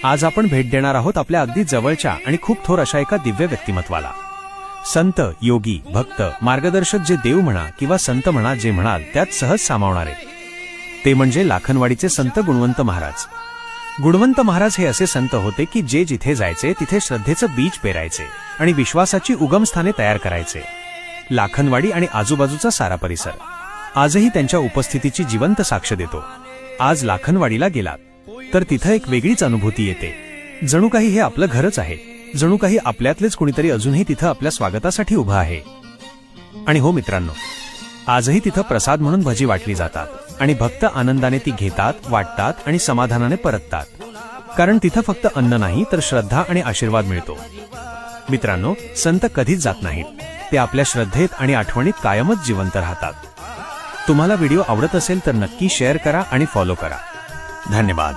आज आपण भेट देणार आहोत आपल्या अगदी जवळच्या आणि खूप थोर अशा एका दिव्य व्यक्तिमत्वाला। संत, योगी, भक्त, मार्गदर्शक, जे देव म्हणा किंवा संत म्हणा, जे म्हणाल त्यात सहज सामावणारे, ते म्हणजे लाखनवाडीचे संत गुणवंत महाराज। गुणवंत महाराज हे असे संत होते की जे जिथे जायचे तिथे श्रद्धेचं बीज पेरायचे आणि विश्वासाची उगमस्थाने तयार करायचे। लाखनवाडी आणि आजूबाजूचा सारा परिसर आजही त्यांच्या उपस्थितीची जिवंत साक्ष देतो। आज लाखनवाडीला गेलात तर तिथं एक वेगळीच अनुभूती येते, जणू काही हे आपलं घरच आहे, जणू काही आपल्यातलेच कुणीतरी अजूनही तिथं आपल्या स्वागतासाठी उभं आहे। आणि हो मित्रांनो, आजही तिथं प्रसाद म्हणून भजी वाटली जातात आणि भक्त आनंदाने ती घेतात, वाटतात आणि समाधानाने परततात, कारण तिथं फक्त अन्न नाही तर श्रद्धा आणि आशीर्वाद मिळतो। मित्रांनो, संत कधीच जात नाहीत, ते आपल्या श्रद्धेत आणि आठवणीत कायमच जिवंत राहतात। तुम्हाला व्हिडिओ आवडत असेल तर नक्की शेअर करा आणि फॉलो करा। धन्यवाद।